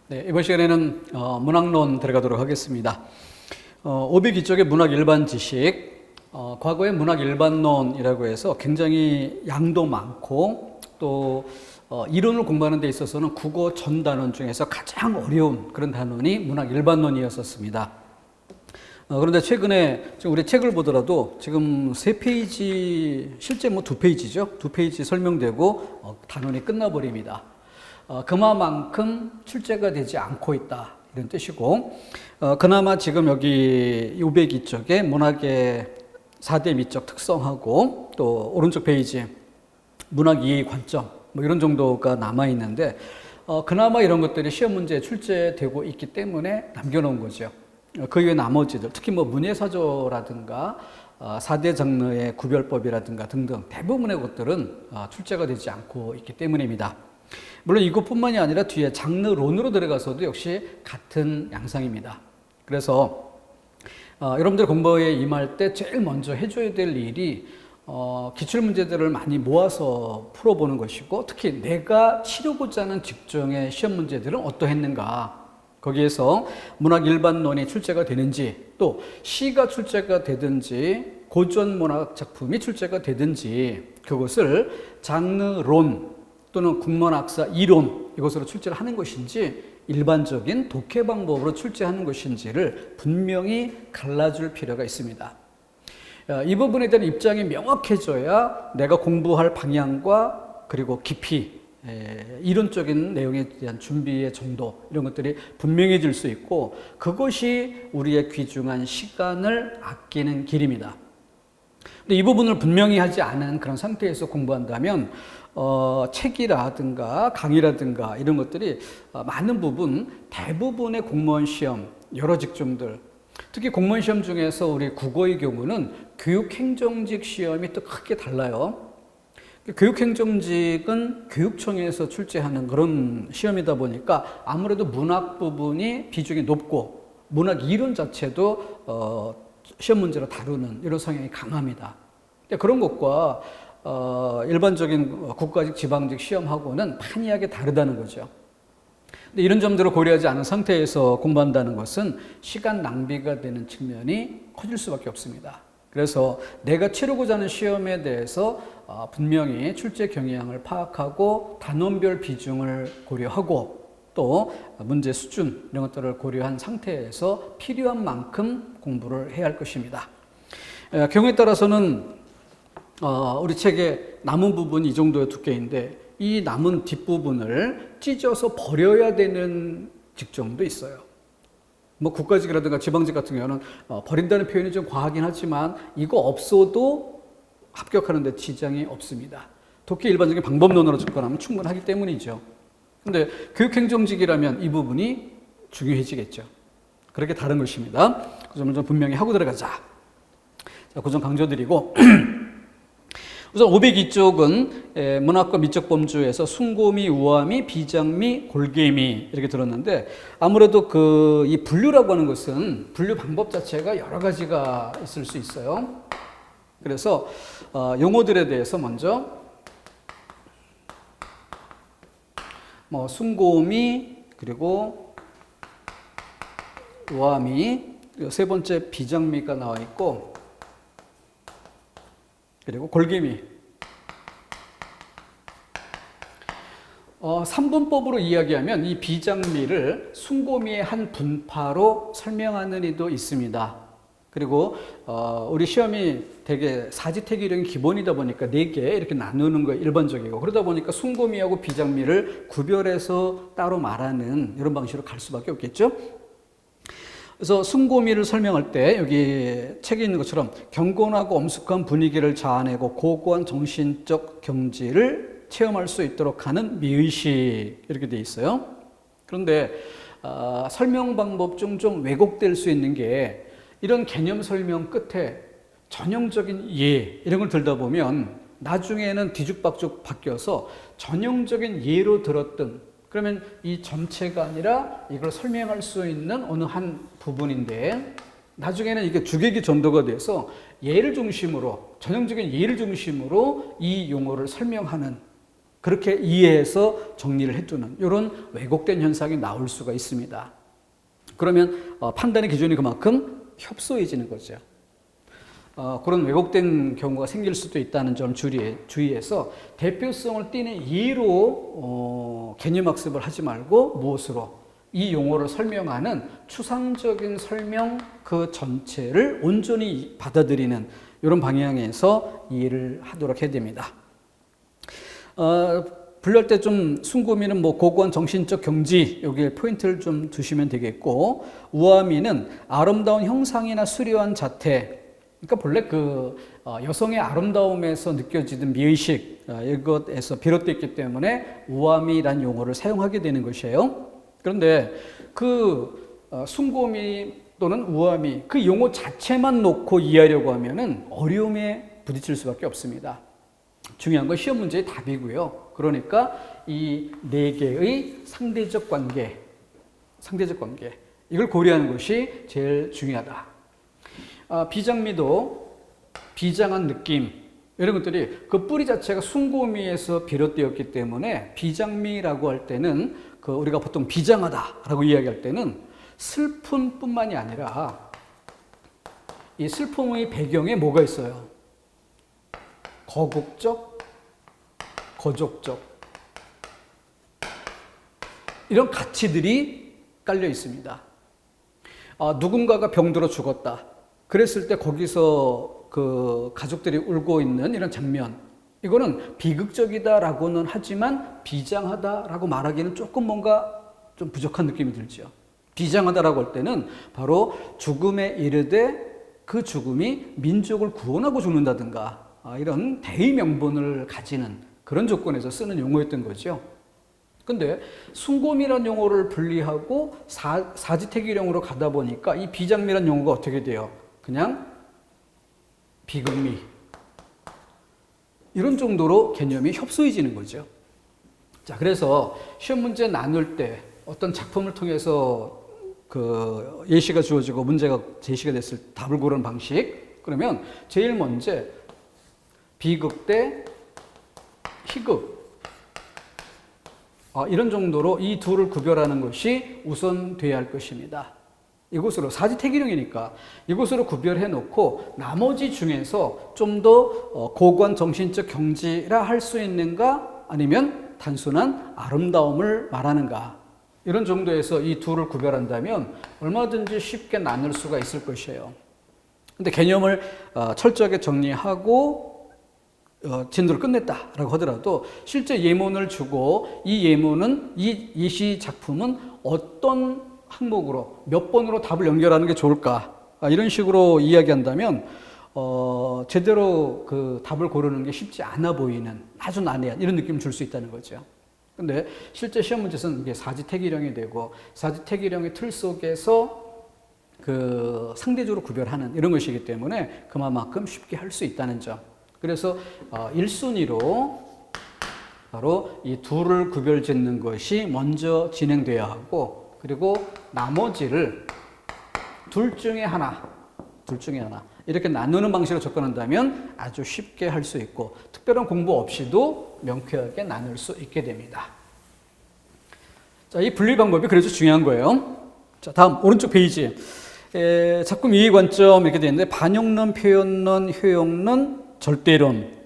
네, 이번 시간에는 문학론 들어가도록 하겠습니다. 502쪽의 문학 일반 지식, 과거의 문학 일반론이라고 해서 굉장히 양도 많고 또 이론을 공부하는 데 있어서는 국어 전 단원 중에서 가장 어려운 그런 단원이 문학 일반론이었었습니다. 그런데 최근에 지금 우리 책을 보더라도 지금 3페이지, 실제 2페이지죠. 2페이지 설명되고 단원이 끝나버립니다. 그만큼 출제가 되지 않고 있다 이런 뜻이고, 그나마 지금 여기 502쪽에 문학의 4대 미적 특성하고 또 오른쪽 페이지 문학 이해의 관점 이런 정도가 남아 있는데, 그나마 이런 것들이 시험 문제에 출제되고 있기 때문에 남겨놓은 거죠. 그 이외 나머지들, 특히 문예사조라든가 4대 장르의 구별법이라든가 등등 대부분의 것들은 출제가 되지 않고 있기 때문입니다. 물론 이것뿐만이 아니라 뒤에 장르론으로 들어가서도 역시 같은 양상입니다. 그래서 여러분들 공부에 임할 때 제일 먼저 해줘야 될 일이 기출문제들을 많이 모아서 풀어보는 것이고, 특히 내가 치르고자 하는 직종의 시험 문제들은 어떠했는가, 거기에서 문학 일반론이 출제가 되는지, 또 시가 출제가 되든지 고전 문학 작품이 출제가 되든지 그것을 장르론 또는 국문학사 이론 이것으로 출제를 하는 것인지 일반적인 독해 방법으로 출제하는 것인지를 분명히 갈라줄 필요가 있습니다. 이 부분에 대한 입장이 명확해져야 내가 공부할 방향과 그리고 깊이, 이론적인 내용에 대한 준비의 정도 이런 것들이 분명해질 수 있고, 그것이 우리의 귀중한 시간을 아끼는 길입니다. 근데 이 부분을 분명히 하지 않은 그런 상태에서 공부한다면 책이라든가 강의라든가 이런 것들이 많은 부분, 대부분의 공무원 시험, 여러 직종들, 특히 공무원 시험 중에서 우리 국어의 경우는 교육행정직 시험이 또 크게 달라요. 교육행정직은 교육청에서 출제하는 그런 시험이다 보니까 아무래도 문학 부분이 비중이 높고 문학 이론 자체도 시험 문제로 다루는 이런 성향이 강합니다. 그런 것과 일반적인 국가직, 지방직 시험하고는 판이하게 다르다는 거죠. 근데 이런 점들을 고려하지 않은 상태에서 공부한다는 것은 시간 낭비가 되는 측면이 커질 수밖에 없습니다. 그래서 내가 치르고자 하는 시험에 대해서 분명히 출제 경향을 파악하고 단원별 비중을 고려하고 또 문제 수준 이런 것들을 고려한 상태에서 필요한 만큼 공부를 해야 할 것입니다. 경우에 따라서는 우리 책의 남은 부분이 이 정도의 두께인데 이 남은 뒷부분을 찢어서 버려야 되는 직종도 있어요. 국가직이라든가 지방직 같은 경우는 버린다는 표현이 좀 과하긴 하지만 이거 없어도 합격하는 데 지장이 없습니다. 독해 일반적인 방법론으로 접근하면 충분하기 때문이죠. 근데 교육행정직이라면 이 부분이 중요해지겠죠. 그렇게 다른 것입니다. 그 점을 좀 분명히 하고 들어가자. 자, 그 점 강조드리고 우선 502쪽은 문학과 미적 범주에서 숭고미, 우아미, 비장미, 골개미 이렇게 들었는데, 아무래도 이 분류라고 하는 것은 분류 방법 자체가 여러 가지가 있을 수 있어요. 그래서 용어들에 대해서 먼저 숭고미, 그리고 우아미, 그리고 세 번째 비장미가 나와 있고, 그리고 골개미. 3분법으로 이야기하면 이 비장미를 숭고미의 한 분파로 설명하는 이도 있습니다. 그리고 우리 시험이 되게 사지태기령이 기본이다 보니까 4개 이렇게 나누는 거 일반적이고, 그러다 보니까 숭고미하고 비장미를 구별해서 따로 말하는 이런 방식으로 갈 수밖에 없겠죠. 그래서 숭고미를 설명할 때 여기 책에 있는 것처럼 경건하고 엄숙한 분위기를 자아내고 고고한 정신적 경지를 체험할 수 있도록 하는 미의식 이렇게 돼 있어요. 그런데 설명 방법 중 좀 왜곡될 수 있는 게, 이런 개념 설명 끝에 전형적인 예 이런 걸 들다 보면 나중에는 뒤죽박죽 바뀌어서 전형적인 예로 들었던, 그러면 이 전체가 아니라 이걸 설명할 수 있는 어느 한 부분인데, 나중에는 이게 주객이 전도가 돼서 예를 중심으로, 전형적인 예를 중심으로 이 용어를 설명하는 그렇게 이해해서 정리를 해두는 이런 왜곡된 현상이 나올 수가 있습니다. 그러면 판단의 기준이 그만큼 협소해지는 거죠. 그런 왜곡된 경우가 생길 수도 있다는 점 주의해서 대표성을 띠는 예로 개념학습을 하지 말고 무엇으로 이 용어를 설명하는 추상적인 설명 그 전체를 온전히 받아들이는 이런 방향에서 이해를 하도록 해야 됩니다. 분류할 때 좀 순구미는 뭐 고고한 정신적 경지 여기에 포인트를 좀 두시면 되겠고, 우아미는 아름다운 형상이나 수려한 자태. 그러니까 본래 그 여성의 아름다움에서 느껴지는 미의식 이것에서 비롯됐기 때문에 우아미라는 용어를 사용하게 되는 것이에요. 그런데 그 순고미 또는 우아미 그 용어 자체만 놓고 이해하려고 하면은 어려움에 부딪힐 수밖에 없습니다. 중요한 건 시험 문제의 답이고요. 그러니까 이 네 개의 상대적 관계 이걸 고려하는 것이 제일 중요하다. 비장미도 비장한 느낌 이런 것들이 그 뿌리 자체가 순고미에서 비롯되었기 때문에 비장미라고 할 때는 그 우리가 보통 비장하다라고 이야기할 때는 슬픔뿐만이 아니라 이 슬픔의 배경에 뭐가 있어요? 거국적, 거족적 이런 가치들이 깔려 있습니다. 누군가가 병들어 죽었다. 그랬을 때 거기서 그 가족들이 울고 있는 이런 장면, 이거는 비극적이다라고는 하지만 비장하다라고 말하기는 조금 뭔가 좀 부족한 느낌이 들죠. 비장하다라고 할 때는 바로 죽음에 이르되 그 죽음이 민족을 구원하고 죽는다든가 이런 대의 명분을 가지는 그런 조건에서 쓰는 용어였던 거죠. 근데 순고미란 용어를 분리하고 사지태기령으로 가다 보니까 이 비장미란 용어가 어떻게 돼요? 그냥 비극미 이런 정도로 개념이 협소해지는 거죠. 자, 그래서 시험 문제 나눌 때 어떤 작품을 통해서 그 예시가 주어지고 문제가 제시가 됐을 때 답을 고르는 방식, 그러면 제일 먼저 비극 대 희극 이런 정도로 이 둘을 구별하는 것이 우선돼야 할 것입니다. 이것으로 사지태기령이니까 이것으로 구별해 놓고 나머지 중에서 좀 더 고고한 정신적 경지라 할 수 있는가 아니면 단순한 아름다움을 말하는가 이런 정도에서 이 둘을 구별한다면 얼마든지 쉽게 나눌 수가 있을 것이에요. 근데 개념을 철저하게 정리하고 진도를 끝냈다라고 하더라도 실제 예문을 주고 이 예문은 이 예시 작품은 어떤 항목으로 몇 번으로 답을 연결하는 게 좋을까 이런 식으로 이야기한다면 제대로 그 답을 고르는 게 쉽지 않아 보이는 아주 난해한 이런 느낌을 줄 수 있다는 거죠. 근데 실제 시험 문제에서는 이게 사지태기령이 되고 사지태기령의 틀 속에서 그 상대적으로 구별하는 이런 것이기 때문에 그만큼 쉽게 할 수 있다는 점. 그래서 1순위로 바로 이 둘을 구별 짓는 것이 먼저 진행돼야 하고, 그리고 나머지를 둘 중에 하나 이렇게 나누는 방식으로 접근한다면 아주 쉽게 할 수 있고 특별한 공부 없이도 명쾌하게 나눌 수 있게 됩니다. 자, 이 분리 방법이 그래서 중요한 거예요. 자, 다음 오른쪽 페이지. 작품 이해 관점 이렇게 되어 있는데 반영론, 표현론, 효용론, 절대론.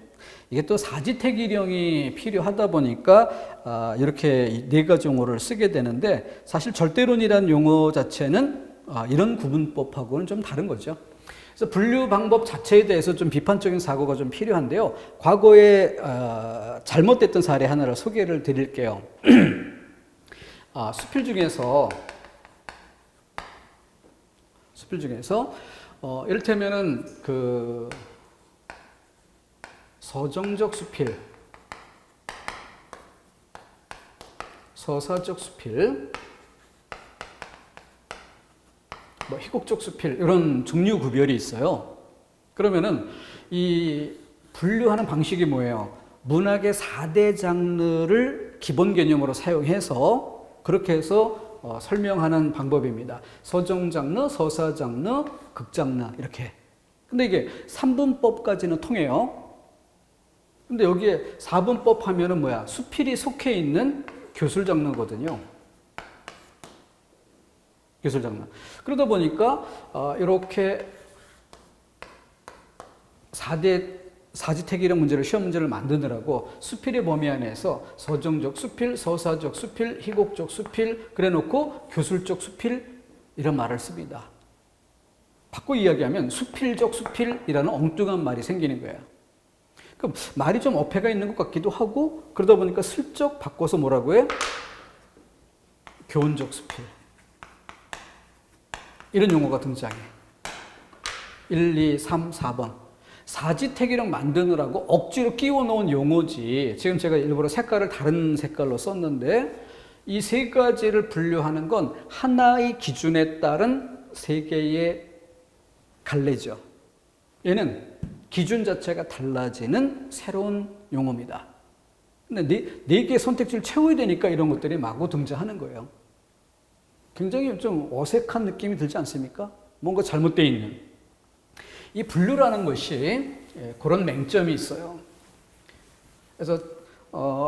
이게 또 사지태기령이 필요하다 보니까 이렇게 네 가지 용어를 쓰게 되는데, 사실 절대론이라는 용어 자체는 이런 구분법하고는 좀 다른 거죠. 그래서 분류 방법 자체에 대해서 좀 비판적인 사고가 좀 필요한데요. 과거에 잘못됐던 사례 하나를 소개를 드릴게요. 수필 중에서 이를테면은 그 서정적 수필, 서사적 수필, 뭐 희곡적 수필 이런 종류 구별이 있어요. 그러면은 이 분류하는 방식이 뭐예요? 문학의 4대 장르를 기본 개념으로 사용해서 그렇게 해서 설명하는 방법입니다. 서정 장르, 서사 장르, 극 장르 이렇게. 근데 이게 3분법까지는 통해요. 근데 여기에 4분법 하면은 뭐야? 수필이 속해 있는 교술장르거든요. 교술장르. 그러다 보니까 이렇게 4대 사지택일형 문제를 시험 문제를 만드느라고 수필의 범위 안에서 서정적 수필, 서사적 수필, 희곡적 수필 그래놓고 교술적 수필 이런 말을 씁니다. 바꿔 이야기하면 수필적 수필이라는 엉뚱한 말이 생기는 거예요. 그럼 말이 좀 어폐가 있는 것 같기도 하고 그러다 보니까 슬쩍 바꿔서 뭐라고 해? 교훈적 수필. 이런 용어가 등장해. 1, 2, 3, 4번. 사지택일형 만드느라고 억지로 끼워 놓은 용어지. 지금 제가 일부러 색깔을 다른 색깔로 썼는데 이 세 가지를 분류하는 건 하나의 기준에 따른 세 개의 갈래죠. 얘는 기준 자체가 달라지는 새로운 용어입니다. 근데 네 개의 선택지를 채워야 되니까 이런 것들이 마구 등장하는 거예요. 굉장히 좀 어색한 느낌이 들지 않습니까? 뭔가 잘못되어 있는. 이 분류라는 것이 그런 맹점이 있어요. 그래서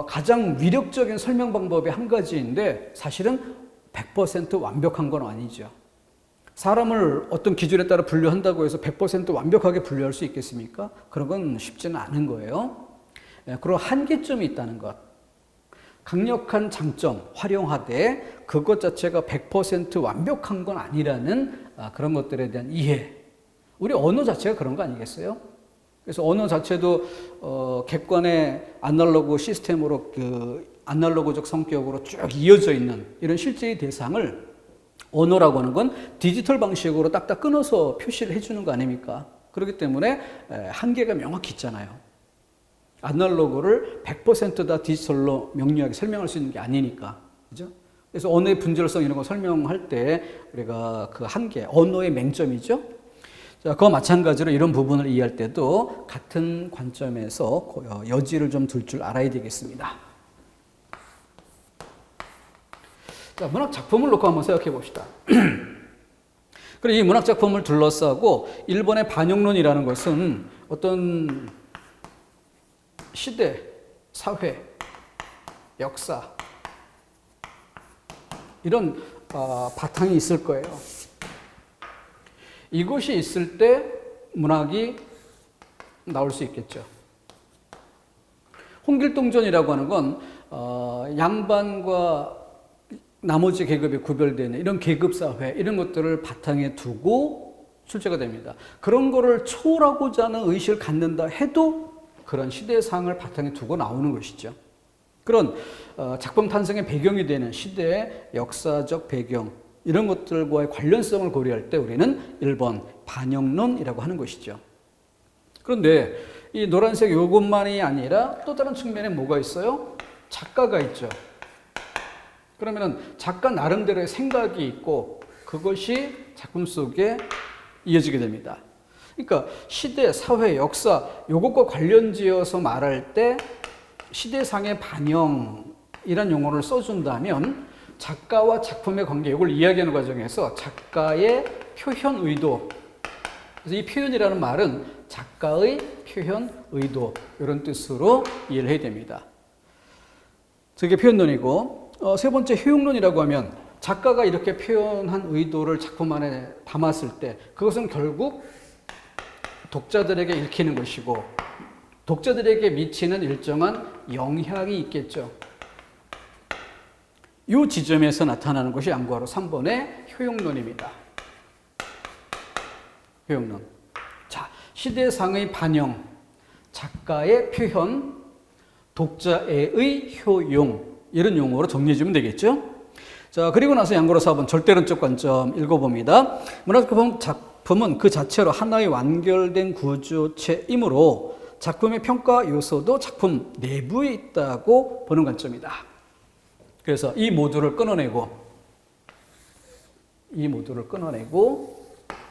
가장 위력적인 설명 방법의 한 가지인데 사실은 100% 완벽한 건 아니죠. 사람을 어떤 기준에 따라 분류한다고 해서 100% 완벽하게 분류할 수 있겠습니까? 그런 건 쉽지는 않은 거예요. 그런 한계점이 있다는 것. 강력한 장점, 활용하되 그것 자체가 100% 완벽한 건 아니라는 그런 것들에 대한 이해. 우리 언어 자체가 그런 거 아니겠어요? 그래서 언어 자체도 객관의 아날로그 시스템으로 아날로그적 성격으로 쭉 이어져 있는 이런 실제의 대상을 언어라고 하는 건 디지털 방식으로 딱딱 끊어서 표시를 해주는 거 아닙니까? 그렇기 때문에 한계가 명확히 있잖아요. 아날로그를 100%다 디지털로 명료하게 설명할 수 있는 게 아니니까. 그죠? 그래서 언어의 분절성 이런 거 설명할 때 우리가 그 한계, 언어의 맹점이죠. 자, 그와 마찬가지로 이런 부분을 이해할 때도 같은 관점에서 여지를 좀 둘 줄 알아야 되겠습니다. 자, 문학 작품을 놓고 한번 생각해 봅시다. 그리고 이 문학 작품을 둘러싸고 일본의 반영론이라는 것은 어떤 시대, 사회, 역사 이런 바탕이 있을 거예요. 이것이 있을 때 문학이 나올 수 있겠죠. 홍길동전이라고 하는 건 양반과 나머지 계급이 구별되는 이런 계급사회 이런 것들을 바탕에 두고 출제가 됩니다. 그런 거를 초월하고자 하는 의식을 갖는다 해도 그런 시대상을 바탕에 두고 나오는 것이죠. 그런 작품 탄생의 배경이 되는 시대의 역사적 배경 이런 것들과의 관련성을 고려할 때 우리는 1번 반영론이라고 하는 것이죠. 그런데 이 노란색 요것만이 아니라 또 다른 측면에 뭐가 있어요? 작가가 있죠. 그러면 작가 나름대로의 생각이 있고 그것이 작품 속에 이어지게 됩니다. 그러니까 시대, 사회, 역사 요것과 관련지어서 말할 때 시대상의 반영이란 용어를 써준다면 작가와 작품의 관계 이걸 이야기하는 과정에서 작가의 표현 의도 그래서 이 표현이라는 말은 작가의 표현 의도 이런 뜻으로 이해를 해야 됩니다. 저게 표현론이고 세 번째 효용론이라고 하면 작가가 이렇게 표현한 의도를 작품 안에 담았을 때 그것은 결국 독자들에게 읽히는 것이고 독자들에게 미치는 일정한 영향이 있겠죠. 이 지점에서 나타나는 것이 양과로 3번의 효용론입니다. 효용론. 자, 시대상의 반영, 작가의 표현, 독자의 효용 이런 용어로 정리해 주면 되겠죠. 자, 그리고 나서 양과로 4번 절대론적 관점 읽어봅니다. 문학작품은 그 자체로 하나의 완결된 구조체이므로 작품의 평가 요소도 작품 내부에 있다고 보는 관점이다. 그래서 이 모두를 끊어내고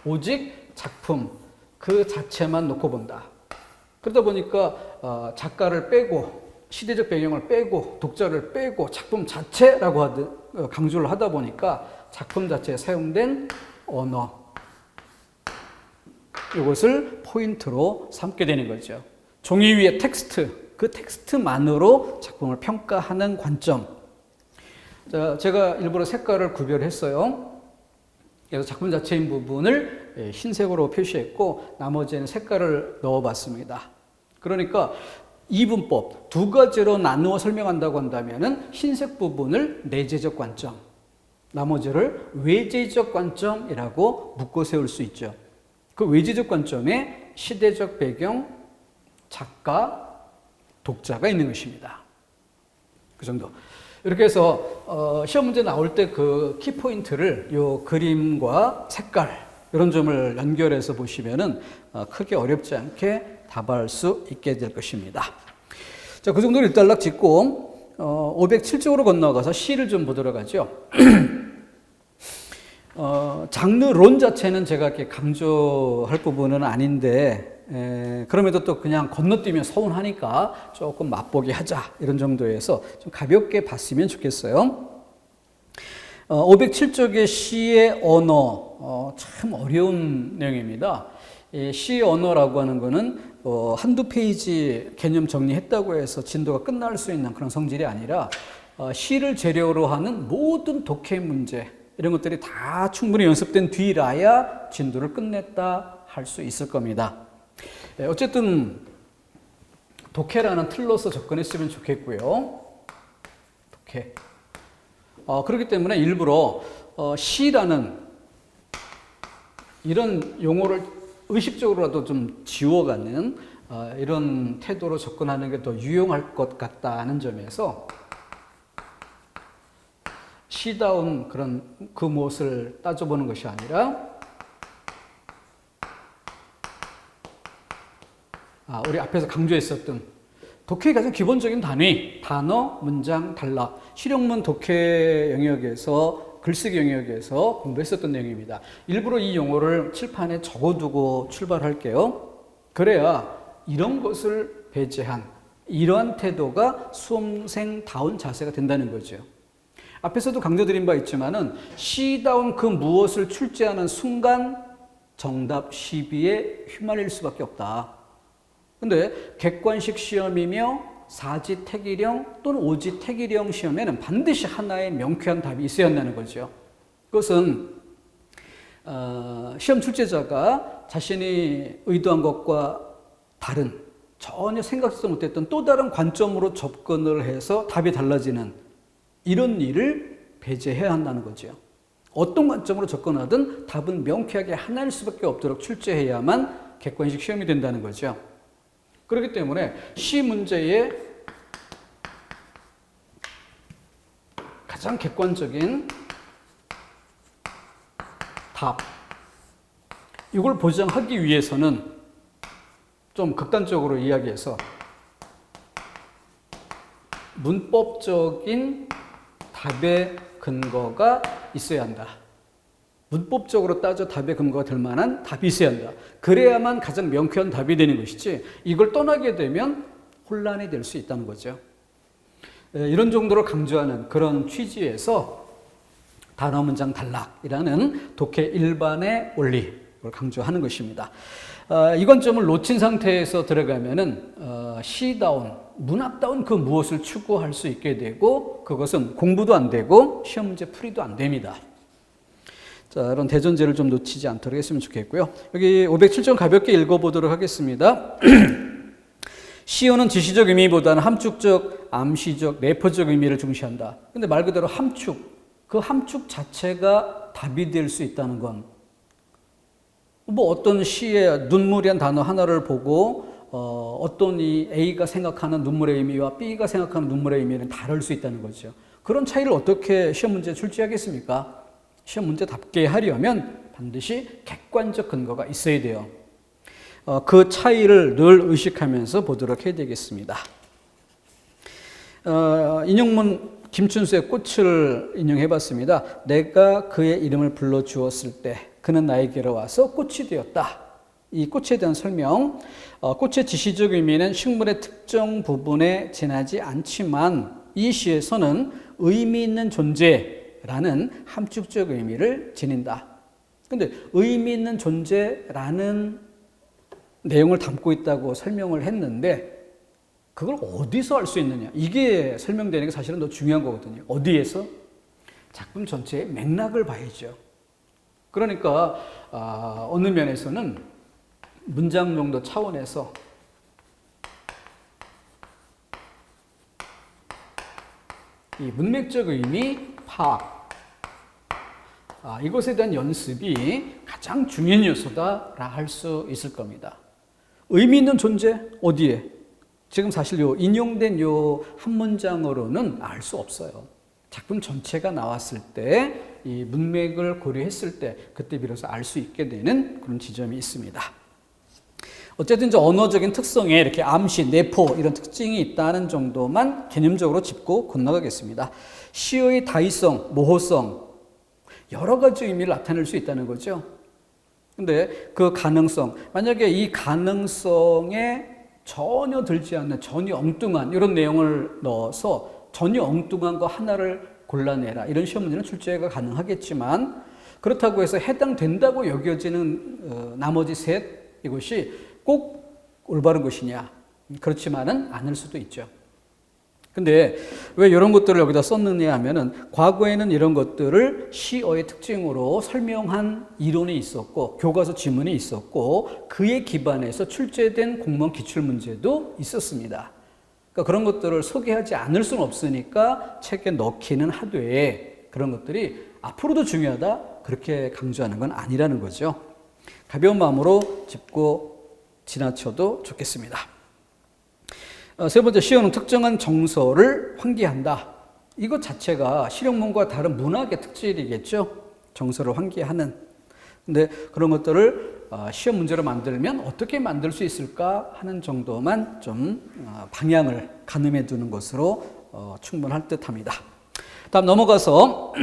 오직 작품 그 자체만 놓고 본다. 그러다 보니까 작가를 빼고 시대적 배경을 빼고 독자를 빼고 작품 자체라고 강조를 하다 보니까 작품 자체에 사용된 언어 이것을 포인트로 삼게 되는 거죠. 종이 위에 텍스트 그 텍스트만으로 작품을 평가하는 관점. 자, 제가 일부러 색깔을 구별했어요. 그래서 작품 자체인 부분을 흰색으로 표시했고 나머지는 색깔을 넣어봤습니다. 그러니까 이분법 두 가지로 나누어 설명한다고 한다면은 흰색 부분을 내재적 관점, 나머지를 외재적 관점이라고 묶어 세울 수 있죠. 그 외재적 관점에 시대적 배경, 작가, 독자가 있는 것입니다. 그 정도. 이렇게 해서 시험 문제 나올 때 그 키포인트를 요 그림과 색깔 이런 점을 연결해서 보시면은 크게 어렵지 않게 답할 수 있게 될 것입니다. 자, 그 정도로 일단락 짚고 507쪽으로 건너가서 시를 좀 보도록 하죠. 장르론 자체는 제가 이렇게 강조할 부분은 아닌데 그럼에도 또 그냥 건너뛰면 서운하니까 조금 맛보기 하자 이런 정도에서 좀 가볍게 봤으면 좋겠어요. 507쪽의 시의 언어 참 어려운 내용입니다. 시의 언어라고 하는 거는 한두 페이지 개념 정리했다고 해서 진도가 끝날 수 있는 그런 성질이 아니라 시를 재료로 하는 모든 독해 문제 이런 것들이 다 충분히 연습된 뒤라야 진도를 끝냈다 할 수 있을 겁니다. 어쨌든 독해라는 틀로서 접근했으면 좋겠고요. 독해. 그렇기 때문에 일부러 시라는 이런 용어를 의식적으로라도 좀 지워가는 이런 태도로 접근하는 게 더 유용할 것 같다는 점에서 시다운 그런 그 무엇을 따져보는 것이 아니라 우리 앞에서 강조했었던 독해의 가장 기본적인 단위, 단어, 문장, 단락, 실용문 독해 영역에서 글쓰기 영역에서 공부했었던 내용입니다. 일부러 이 용어를 칠판에 적어두고 출발할게요. 그래야 이런 것을 배제한 이러한 태도가 수험생다운 자세가 된다는 거죠. 앞에서도 강조드린 바 있지만은 시다운 그 무엇을 출제하는 순간 정답 시비에 휘말릴 수밖에 없다. 근데 객관식 시험이며 사지 택일형 또는 오지 택일형 시험에는 반드시 하나의 명쾌한 답이 있어야 한다는 거죠. 그것은 시험 출제자가 자신이 의도한 것과 다른 전혀 생각지도 못했던 또 다른 관점으로 접근을 해서 답이 달라지는 이런 일을 배제해야 한다는 거죠. 어떤 관점으로 접근하든 답은 명쾌하게 하나일 수밖에 없도록 출제해야만 객관식 시험이 된다는 거죠. 그렇기 때문에 시 문제의 가장 객관적인 답, 이걸 보장하기 위해서는 좀 극단적으로 이야기해서 문법적인 답의 근거가 있어야 한다. 문법적으로 따져 답의 근거가 될 만한 답이 있어야 한다. 그래야만 가장 명쾌한 답이 되는 것이지 이걸 떠나게 되면 혼란이 될 수 있다는 거죠. 이런 정도로 강조하는 그런 취지에서 단어 문장 단락이라는 독해 일반의 원리를 강조하는 것입니다. 이 관점을 놓친 상태에서 들어가면은 시다운, 문학다운 그 무엇을 추구할 수 있게 되고 그것은 공부도 안 되고 시험 문제 풀이도 안 됩니다. 자, 이런 대전제를 좀 놓치지 않도록 했으면 좋겠고요. 여기 507점 가볍게 읽어보도록 하겠습니다. 시어는 지시적 의미보다는 함축적, 암시적, 내포적 의미를 중시한다. 근데 말 그대로 함축, 그 함축 자체가 답이 될 수 있다는 건 뭐 어떤 시의 눈물이란 단어 하나를 보고 어떤 이 A가 생각하는 눈물의 의미와 B가 생각하는 눈물의 의미는 다를 수 있다는 거죠. 그런 차이를 어떻게 시험 문제에 출제하겠습니까? 시험 문제답게 하려면 반드시 객관적 근거가 있어야 돼요. 그 차이를 늘 의식하면서 보도록 해야 되겠습니다. 인용문 김춘수의 꽃을 인용해봤습니다. 내가 그의 이름을 불러주었을 때 그는 나에게로 와서 꽃이 되었다. 이 꽃에 대한 설명, 꽃의 지시적 의미는 식물의 특정 부분에 지나지 않지만 이 시에서는 의미 있는 존재라는 함축적 의미를 지닌다. 그런데 의미 있는 존재라는 내용을 담고 있다고 설명을 했는데 그걸 어디서 알 수 있느냐? 이게 설명되는 게 사실은 더 중요한 거거든요. 어디에서? 작품 전체의 맥락을 봐야죠. 그러니까 어느 면에서는 문장 정도 차원에서 이 문맥적 의미 파악, 이것에 대한 연습이 가장 중요한 요소다라 할 수 있을 겁니다. 의미 있는 존재 어디에? 지금 사실 인용된 한 문장으로는 알 수 없어요. 작품 전체가 나왔을 때 이 문맥을 고려했을 때 그때 비로소 알 수 있게 되는 그런 지점이 있습니다. 어쨌든 이제 언어적인 특성에 이렇게 암시, 내포 이런 특징이 있다는 정도만 개념적으로 짚고 건너가겠습니다. 시의 다의성, 모호성 여러 가지 의미를 나타낼 수 있다는 거죠. 근데 그 가능성, 만약에 이 가능성에 전혀 들지 않는 전혀 엉뚱한 이런 내용을 넣어서 전혀 엉뚱한 거 하나를 골라내라 이런 시험 문제는 출제가 가능하겠지만 그렇다고 해서 해당된다고 여겨지는 나머지 셋 이것이 꼭 올바른 것이냐 그렇지만은 않을 수도 있죠. 근데 왜 이런 것들을 여기다 썼느냐 하면은 과거에는 이런 것들을 시어의 특징으로 설명한 이론이 있었고 교과서 지문이 있었고 그에 기반해서 출제된 공무원 기출문제도 있었습니다. 그러니까 그런 것들을 소개하지 않을 수는 없으니까 책에 넣기는 하되 그런 것들이 앞으로도 중요하다 그렇게 강조하는 건 아니라는 거죠. 가벼운 마음으로 짚고 지나쳐도 좋겠습니다. 세 번째, 시어는 특정한 정서를 환기한다. 이것 자체가 실용문과 다른 문학의 특질이겠죠. 정서를 환기하는. 근데 그런 것들을 시험 문제로 만들면 어떻게 만들 수 있을까 하는 정도만 좀 방향을 가늠해 두는 것으로 충분할 듯합니다. 다음 넘어가서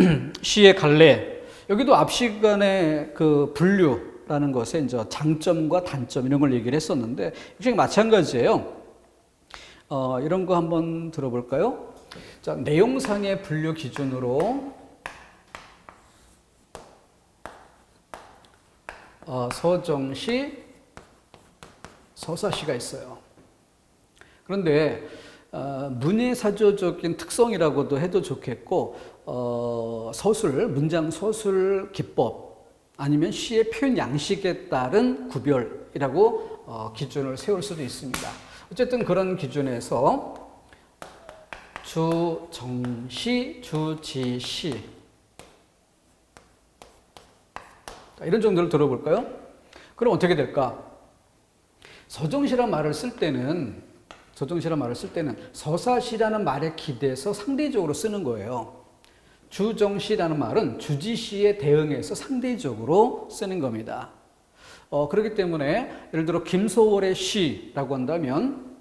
시의 갈래. 여기도 앞 시간에 그 분류라는 것에 이제 장점과 단점 이런 걸 얘기를 했었는데 역시 마찬가지예요. 이런 거 한번 들어볼까요? 자, 내용상의 분류 기준으로 서정시, 서사시가 있어요. 그런데 문예사조적인 특성이라고도 해도 좋겠고 서술, 문장 서술 기법 아니면 시의 표현 양식에 따른 구별이라고 기준을 세울 수도 있습니다. 어쨌든 그런 기준에서 주정시, 주지시 이런 정도를 들어볼까요? 그럼 어떻게 될까? 서정시란 말을 쓸 때는 서사시라는 말에 기대서 상대적으로 쓰는 거예요. 주정시라는 말은 주지시에 대응해서 상대적으로 쓰는 겁니다. 그렇기 때문에 예를 들어 김소월의 시라고 한다면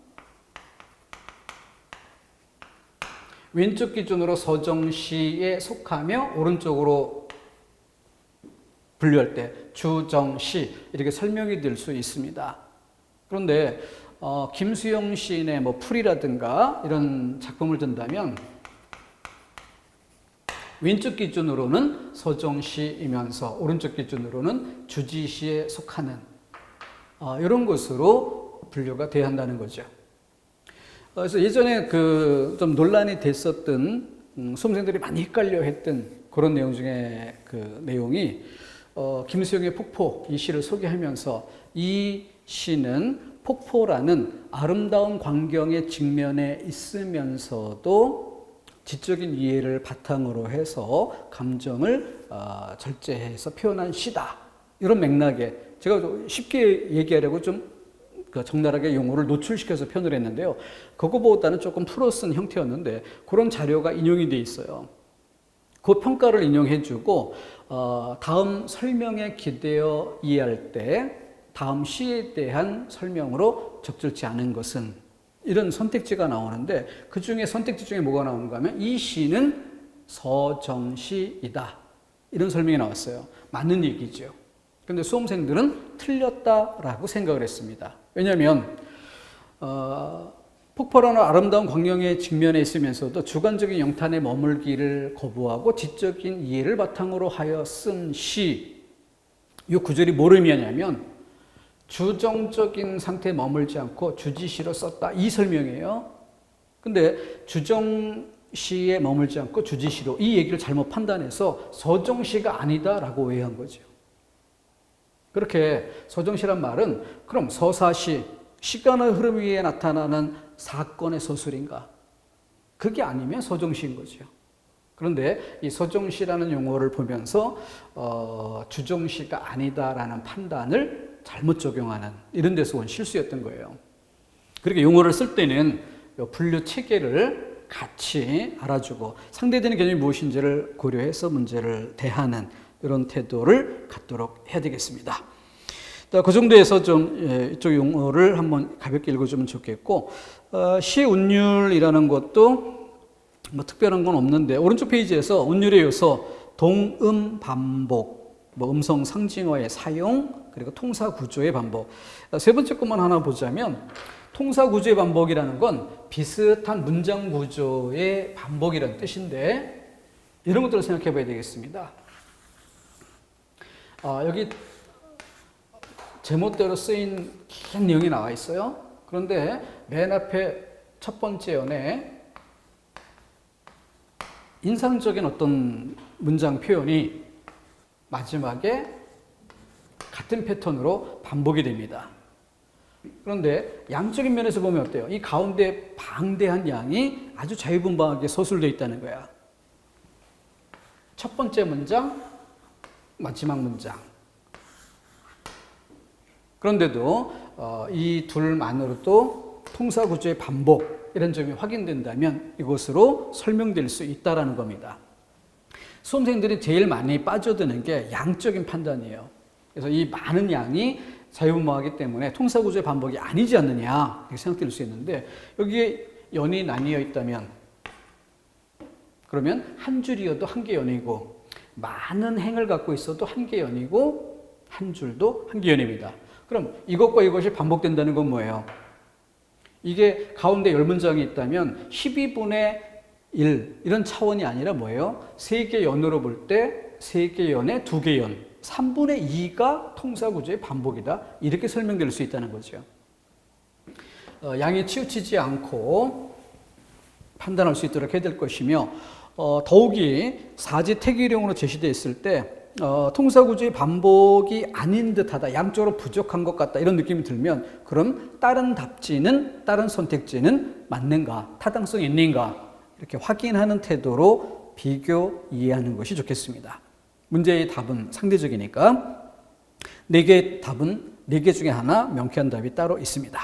왼쪽 기준으로 서정시에 속하며 오른쪽으로 분류할 때 주정시 이렇게 설명이 될 수 있습니다. 그런데 김수영 시인의 풀이라든가 이런 작품을 든다면 왼쪽 기준으로는 서정시이면서 오른쪽 기준으로는 주지시에 속하는 이런 것으로 분류가 돼야 한다는 거죠. 그래서 예전에 좀 논란이 됐었던 수험생들이 많이 헷갈려했던 그런 내용 중에 그 내용이 김수영의 폭포 이 시를 소개하면서 이 시는 폭포라는 아름다운 광경의 직면에 있으면서도 지적인 이해를 바탕으로 해서 감정을 절제해서 표현한 시다. 이런 맥락에 제가 쉽게 얘기하려고 좀 적나라하게 용어를 노출시켜서 표현을 했는데요. 그거보다는 조금 풀어 쓴 형태였는데 그런 자료가 인용이 돼 있어요. 그 평가를 인용해주고 다음 설명에 기대어 이해할 때 다음 시에 대한 설명으로 적절치 않은 것은 이런 선택지가 나오는데 그 중에 선택지 중에 뭐가 나오는가 하면 이 시는 서정시이다. 이런 설명이 나왔어요. 맞는 얘기죠. 그런데 수험생들은 틀렸다라고 생각을 했습니다. 왜냐하면 폭포라는 아름다운 광경의 직면에 있으면서도 주관적인 영탄에 머물기를 거부하고 지적인 이해를 바탕으로 하여 쓴 시. 이 구절이 뭘 의미하냐면 주정적인 상태에 머물지 않고 주지시로 썼다. 이 설명이에요. 근데 주정시에 머물지 않고 주지시로 이 얘기를 잘못 판단해서 서정시가 아니다라고 오해한 거죠. 그렇게 서정시란 말은 그럼 서사시, 시간의 흐름 위에 나타나는 사건의 서술인가? 그게 아니면 서정시인 거죠. 그런데 이 서정시라는 용어를 보면서 주정시가 아니다라는 판단을 잘못 적용하는 이런 데서 온 실수였던 거예요. 그렇게 용어를 쓸 때는 분류 체계를 같이 알아주고 상대되는 개념이 무엇인지를 고려해서 문제를 대하는 이런 태도를 갖도록 해야 되겠습니다. 그 정도에서 좀 이쪽 용어를 한번 가볍게 읽어주면 좋겠고, 시운율이라는 것도 뭐 특별한 건 없는데 오른쪽 페이지에서 운율의 요소, 동음 반복, 뭐 음성 상징어의 사용, 그리고 통사 구조의 반복. 세 번째 것만 하나 보자면 통사 구조의 반복이라는 건 비슷한 문장 구조의 반복이라는 뜻인데 이런 것들을 생각해 봐야 되겠습니다. 여기 제목대로 쓰인 긴 내용이 나와 있어요. 그런데 맨 앞에 첫 번째 연에 인상적인 어떤 문장 표현이 마지막에 같은 패턴으로 반복이 됩니다. 그런데 양적인 면에서 보면 어때요? 이 가운데 방대한 양이 아주 자유분방하게 서술되어 있다는 거야. 첫 번째 문장, 마지막 문장. 그런데도 이 둘만으로도 통사구조의 반복 이런 점이 확인된다면 이것으로 설명될 수 있다는 겁니다. 수험생들이 제일 많이 빠져드는 게 양적인 판단이에요. 그래서 이 많은 양이 자유분방하기 때문에 통사구조의 반복이 아니지 않느냐 이렇게 생각될 수 있는데 여기에 연이 나뉘어 있다면 그러면 한 줄이어도 한 개 연이고 많은 행을 갖고 있어도 한 개 연이고 한 줄도 한 개 연입니다. 그럼 이것과 이것이 반복된다는 건 뭐예요? 이게 가운데 10문장이 있다면 12분의 1 이런 차원이 아니라 뭐예요? 3개 연으로 볼 때 3개 연에 2개 연 3분의 2가 통사구조의 반복이다. 이렇게 설명될 수 있다는 거죠. 양이 치우치지 않고 판단할 수 있도록 해야 될 것이며 더욱이 사지 태기령으로 제시되어 있을 때 통사구조의 반복이 아닌 듯하다, 양적으로 부족한 것 같다 이런 느낌이 들면 그럼 다른 답지는, 다른 선택지는 맞는가, 타당성이 있는가 이렇게 확인하는 태도로 비교 이해하는 것이 좋겠습니다. 문제의 답은 상대적이니까 4개의 답은 4개 중에 하나 명쾌한 답이 따로 있습니다.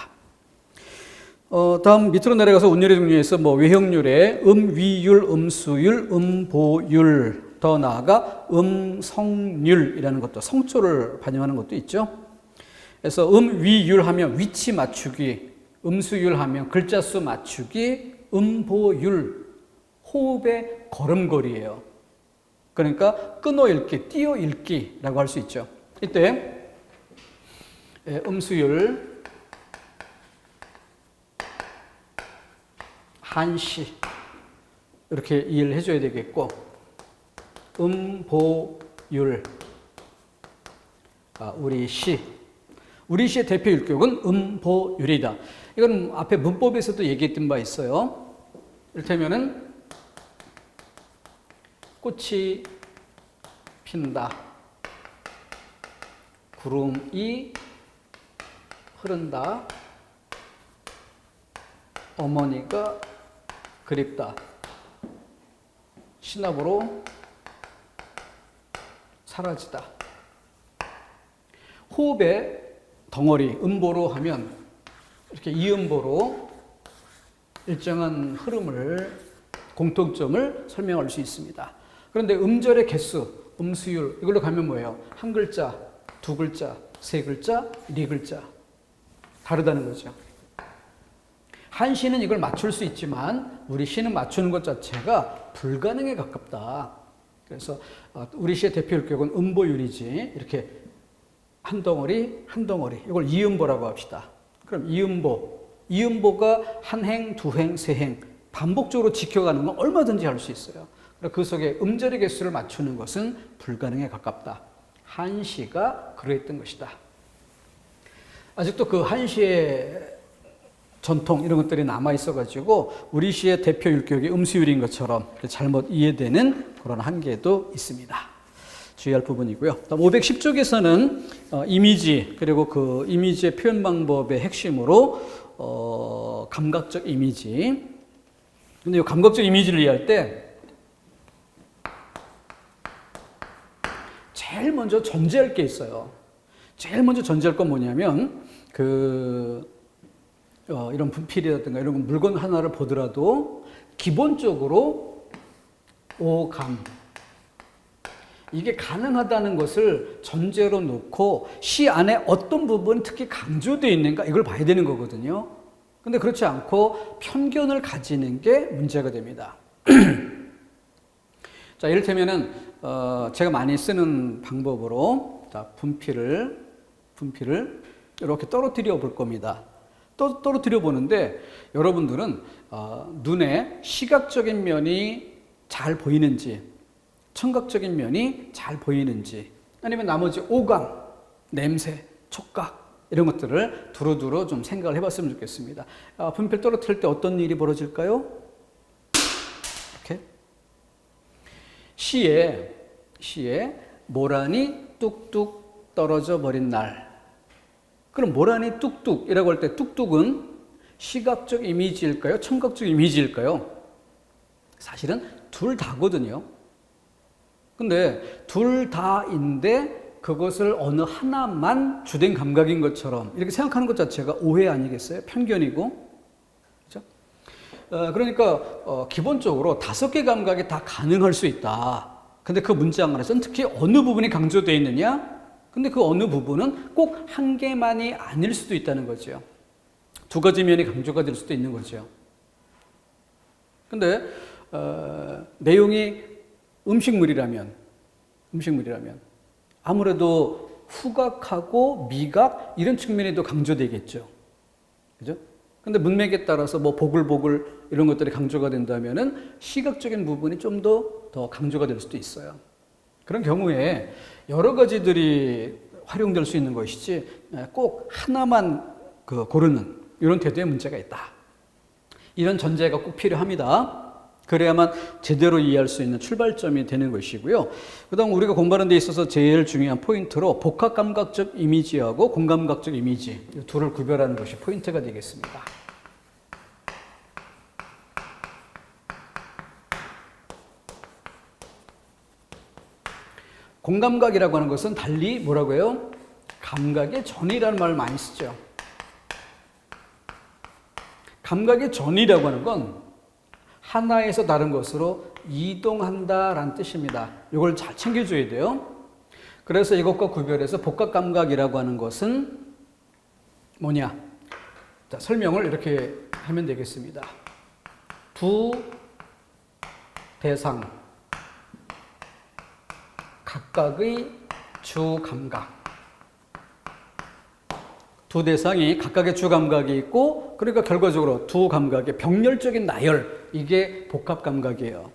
다음 밑으로 내려가서 운율의 종류에서 뭐 외형률에 위율, 음수율, 음보율 더 나아가 음성률이라는 것도 성조를 반영하는 것도 있죠. 그래서 위율 하면 위치 맞추기, 음수율 하면 글자 수 맞추기, 음보율 호흡의 걸음걸이에요. 그러니까 끊어 읽기, 띄어 읽기라고 할 수 있죠. 이때 음수율 한시 이렇게 이해를 해줘야 되겠고 음보율 우리 시의 대표 율격은 음보율이다. 이건 앞에 문법에서도 얘기했던 바 있어요. 이를테면은 꽃이 핀다. 구름이 흐른다. 어머니가 그립다. 신압으로 사라지다. 호흡의 덩어리, 음보로 하면 이렇게 이음보로 일정한 흐름을, 공통점을 설명할 수 있습니다. 그런데 음절의 개수, 음수율 이걸로 가면 뭐예요? 한 글자, 두 글자, 세 글자, 네 글자 다르다는 거죠. 한 시는 이걸 맞출 수 있지만 우리 시는 맞추는 것 자체가 불가능에 가깝다. 그래서 우리 시의 대표 율격은 음보율이지 이렇게 한 덩어리 한 덩어리 이걸 이음보라고 합시다. 그럼 이음보가 한 행, 두 행, 세 행 반복적으로 지켜가는 건 얼마든지 할 수 있어요. 그 속에 음절의 개수를 맞추는 것은 불가능에 가깝다. 한시가 그러했던 것이다. 아직도 그 한시의 전통 이런 것들이 남아 있어가지고 우리 시의 대표 율격이 음수율인 것처럼 잘못 이해되는 그런 한계도 있습니다. 주의할 부분이고요. 다음 510쪽에서는 이미지 그리고 그 이미지의 표현 방법의 핵심으로 감각적 이미지. 근데 이 감각적 이미지를 이해할 때 제일 먼저 전제할 게 있어요. 제일 먼저 전제할 건 뭐냐면 이런 분필이라든가 이런 물건 하나를 보더라도 기본적으로 오감 이게 가능하다는 것을 전제로 놓고 시 안에 어떤 부분 특히 강조되어 있는가 이걸 봐야 되는 거거든요. 근데 그렇지 않고 편견을 가지는 게 문제가 됩니다. 자, 이를테면은 제가 많이 쓰는 방법으로 분필을 이렇게 떨어뜨려 볼 겁니다. 떨어뜨려 보는데 여러분들은 눈에 시각적인 면이 잘 보이는지 청각적인 면이 잘 보이는지 아니면 나머지 오감, 냄새, 촉각 이런 것들을 두루두루 좀 생각을 해봤으면 좋겠습니다. 분필 떨어뜨릴 때 어떤 일이 벌어질까요? 이렇게 시에 모란이 뚝뚝 떨어져 버린 날. 그럼 모란이 뚝뚝이라고 할 때 뚝뚝은 시각적 이미지일까요? 청각적 이미지일까요? 사실은 둘 다거든요. 근데 둘 다인데 그것을 어느 하나만 주된 감각인 것처럼 이렇게 생각하는 것 자체가 오해 아니겠어요? 편견이고. 그렇죠? 그러니까 기본적으로 5개 감각이 다 가능할 수 있다. 근데 그 문장 안에서는 특히 어느 부분이 강조되어 있느냐? 근데 그 어느 부분은 꼭 한 개만이 아닐 수도 있다는 거죠. 2가지 면이 강조가 될 수도 있는 거죠. 근데 내용이 음식물이라면 아무래도 후각하고 미각 이런 측면에도 강조되겠죠. 그죠? 근데 문맥에 따라서 뭐 보글보글 이런 것들이 강조가 된다면은 시각적인 부분이 좀 더 강조가 될 수도 있어요. 그런 경우에 여러 가지들이 활용될 수 있는 것이지 꼭 하나만 고르는 이런 태도에 문제가 있다. 이런 전제가 꼭 필요합니다. 그래야만 제대로 이해할 수 있는 출발점이 되는 것이고요. 그다음 우리가 공부하는 데 있어서 제일 중요한 포인트로 복합감각적 이미지하고 공감각적 이미지 이 둘을 구별하는 것이 포인트가 되겠습니다. 공감각이라고 하는 것은 달리 뭐라고 해요? 감각의 전이라는 말을 많이 쓰죠. 감각의 전이라고 하는 건 하나에서 다른 것으로 이동한다라는 뜻입니다. 이걸 잘 챙겨줘야 돼요. 그래서 이것과 구별해서 복합감각이라고 하는 것은 뭐냐? 자, 설명을 이렇게 하면 되겠습니다. 두 대상 각각의 주감각. 두 대상이 각각의 주감각이 있고 그러니까 결과적으로 두 감각의 병렬적인 나열 이게 복합감각이에요.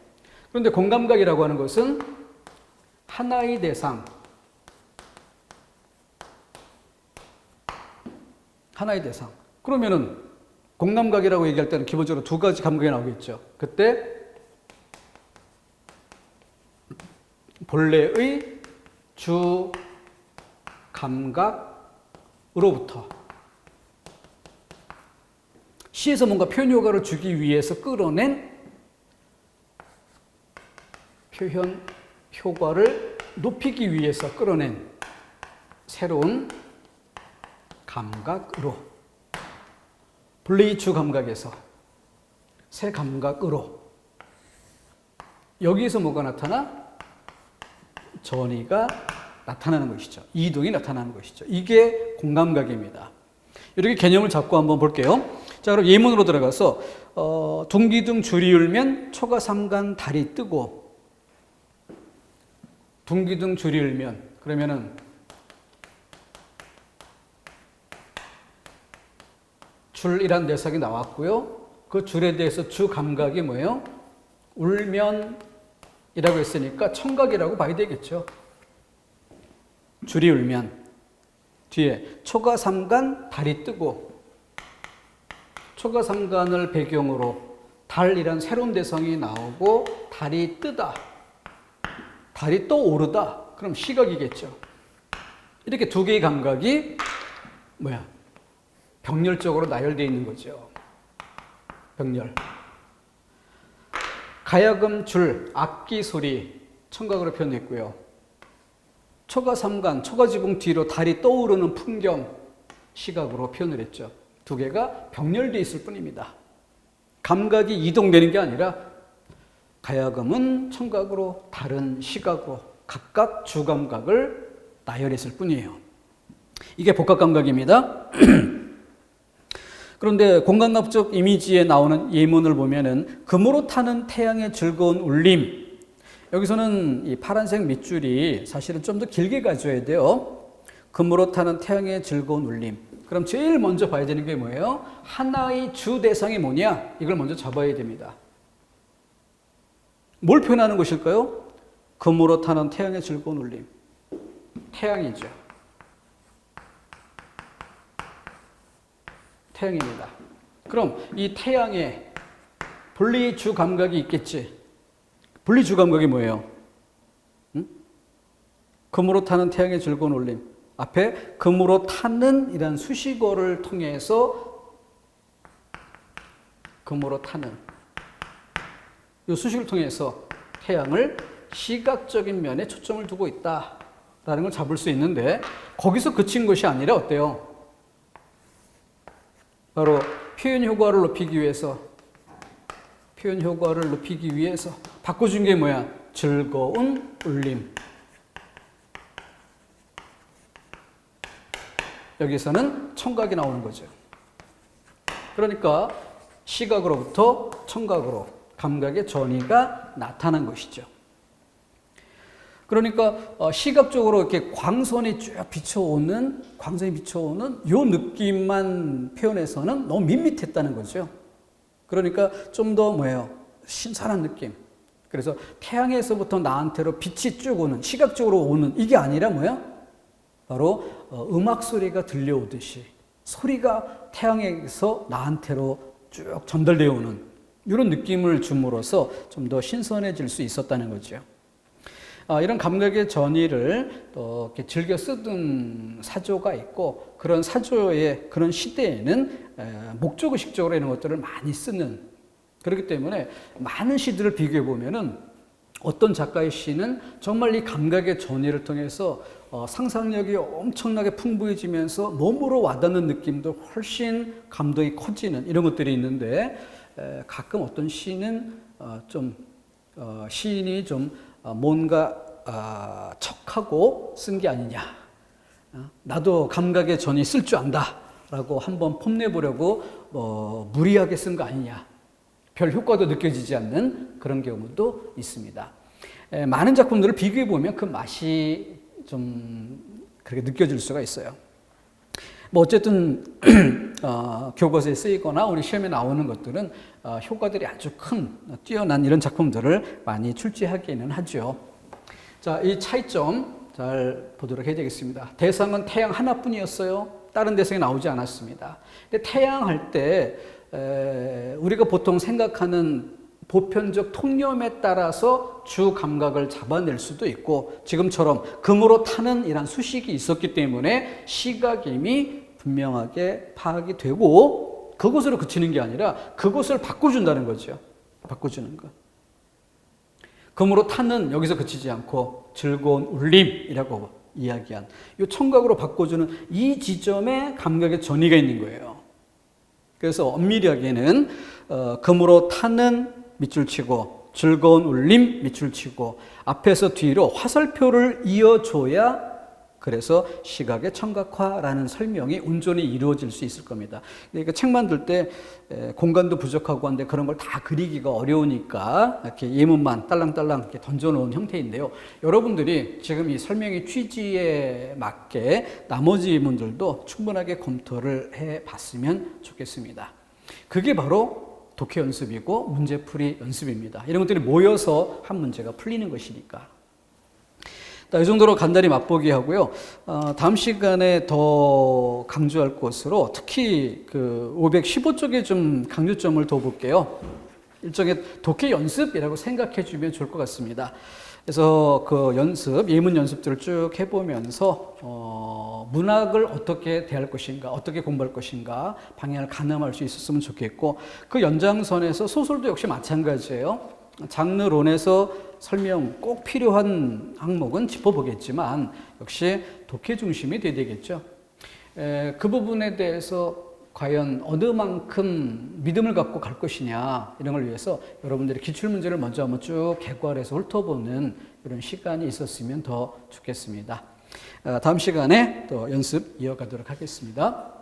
그런데 공감각이라고 하는 것은 하나의 대상 그러면은 공감각이라고 얘기할 때는 기본적으로 2가지 감각이 나오겠죠. 그때 본래의 주 감각으로부터 시에서 뭔가 표현 효과를 주기 위해서 끌어낸 표현 효과를 높이기 위해서 끌어낸 새로운 감각으로 본래의 주 감각에서 새 감각으로 여기에서 뭐가 나타나? 전이가 나타나는 것이죠. 이동이 나타나는 것이죠. 이게 공감각입니다. 이렇게 개념을 잡고 한번 볼게요. 자, 그럼 예문으로 들어가서 둥기둥 줄이 울면 초가 삼간 달이 뜨고 둥기둥 줄이 울면 그러면은 줄이란 녀석이 나왔고요. 그 줄에 대해서 주 감각이 뭐예요? 울면 이라고 했으니까 청각이라고 봐야 되겠죠. 줄이 울면. 뒤에 초가삼간 달이 뜨고, 초가삼간을 배경으로 달이란 새로운 대상이 나오고 달이 뜨다, 달이 떠오르다, 그럼 시각이겠죠. 이렇게 두 개의 감각이 병렬적으로 나열되어 있는 거죠. 병렬. 가야금 줄, 악기 소리, 청각으로 표현했고요. 초가삼간, 초가지붕 뒤로 달이 떠오르는 풍경, 시각으로 표현을 했죠. 두 개가 병렬되어 있을 뿐입니다. 감각이 이동되는 게 아니라 가야금은 청각으로, 달은 시각으로 각각 주감각을 나열했을 뿐이에요. 이게 복합감각입니다. 그런데 공간학적 이미지에 나오는 예문을 보면은 금으로 타는 태양의 즐거운 울림, 여기서는 이 파란색 밑줄이 사실은 좀 더 길게 가져야 돼요. 금으로 타는 태양의 즐거운 울림. 그럼 제일 먼저 봐야 되는 게 뭐예요? 하나의 주 대상이 뭐냐? 이걸 먼저 잡아야 됩니다. 뭘 표현하는 것일까요? 금으로 타는 태양의 즐거운 울림. 태양이죠. 태양입니다. 그럼 이 태양에 분리 주 감각이 있겠지. 분리 주 감각이 뭐예요? 금으로 타는 태양의 즐거운 울림. 앞에 금으로 타는 이란 수식어를 통해서 금으로 타는 이 수식을 통해서 태양을 시각적인 면에 초점을 두고 있다라는 걸 잡을 수 있는데, 거기서 그친 것이 아니라 어때요? 바로 표현 효과를 높이기 위해서 바꿔준 게 뭐야? 즐거운 울림. 여기서는 청각이 나오는 거죠. 그러니까 시각으로부터 청각으로 감각의 전이가 나타난 것이죠. 그러니까 시각적으로 이렇게 광선이 비춰오는 요 느낌만 표현해서는 너무 밋밋했다는 거죠. 그러니까 좀 더 신선한 느낌. 그래서 태양에서부터 나한테로 빛이 쭉 오는, 시각적으로 오는, 이게 아니라 바로 음악 소리가 들려오듯이 소리가 태양에서 나한테로 쭉 전달되어 오는 이런 느낌을 줌으로써 좀 더 신선해질 수 있었다는 거죠. 이런 감각의 전이를 또 이렇게 즐겨 쓰던 사조가 있고, 그런 사조의 그런 시대에는 목적의식적으로 이런 것들을 많이 쓰는, 그렇기 때문에 많은 시들을 비교해 보면은 어떤 작가의 시는 정말 이 감각의 전이를 통해서 상상력이 엄청나게 풍부해지면서 몸으로 와닿는 느낌도 훨씬 감동이 커지는 이런 것들이 있는데, 가끔 어떤 시는 시인이 좀 뭔가 척하고 쓴 게 아니냐, 나도 감각의 전이 쓸 줄 안다 라고 한번 폼내보려고 무리하게 쓴 거 아니냐, 별 효과도 느껴지지 않는 그런 경우도 있습니다. 많은 작품들을 비교해 보면 그 맛이 좀 그렇게 느껴질 수가 있어요. 어쨌든 교과서에 쓰이거나 우리 시험에 나오는 것들은 효과들이 아주 큰 뛰어난 이런 작품들을 많이 출제하기는 하죠. 자, 이 차이점 잘 보도록 해야 되겠습니다. 대상은 태양 하나뿐이었어요. 다른 대상이 나오지 않았습니다. 근데 태양 할 때 우리가 보통 생각하는 보편적 통념에 따라서 주 감각을 잡아낼 수도 있고, 지금처럼 금으로 타는 이란 수식이 있었기 때문에 시각임이 분명하게 파악이 되고, 그것으로 그치는 게 아니라 그것을 바꿔준다는 거죠. 바꿔주는 것. 금으로 타는 여기서 그치지 않고 즐거운 울림이라고 이야기한 이 청각으로 바꿔주는 이 지점에 감각의 전이가 있는 거예요. 그래서 엄밀하게는 금으로 타는 밑줄 치고 즐거운 울림 밑줄 치고 앞에서 뒤로 화살표를 이어줘야 그래서 시각의 청각화라는 설명이 온전히 이루어질 수 있을 겁니다. 그러니까 책 만들 때 공간도 부족하고 한데 그런 걸 다 그리기가 어려우니까 이렇게 예문만 딸랑딸랑 이렇게 던져놓은 형태인데요. 여러분들이 지금 이 설명의 취지에 맞게 나머지 예문들도 충분하게 검토를 해봤으면 좋겠습니다. 그게 바로 독해 연습이고 문제풀이 연습입니다. 이런 것들이 모여서 한 문제가 풀리는 것이니까. 이 정도로 간단히 맛보기 하고요. 다음 시간에 더 강조할 것으로 특히 그 515쪽에 좀 강조점을 더 볼게요. 일종의 독해 연습이라고 생각해 주면 좋을 것 같습니다. 그래서 그 연습, 예문 연습들을 쭉 해보면서 문학을 어떻게 대할 것인가, 어떻게 공부할 것인가 방향을 가늠할 수 있었으면 좋겠고, 그 연장선에서 소설도 역시 마찬가지예요. 장르론에서 설명 꼭 필요한 항목은 짚어보겠지만 역시 독해 중심이 돼야 되겠죠. 그 부분에 대해서 과연 어느 만큼 믿음을 갖고 갈 것이냐, 이런 걸 위해서 여러분들이 기출문제를 먼저 한번 쭉 객관해서 훑어보는 이런 시간이 있었으면 더 좋겠습니다. 다음 시간에 또 연습 이어가도록 하겠습니다.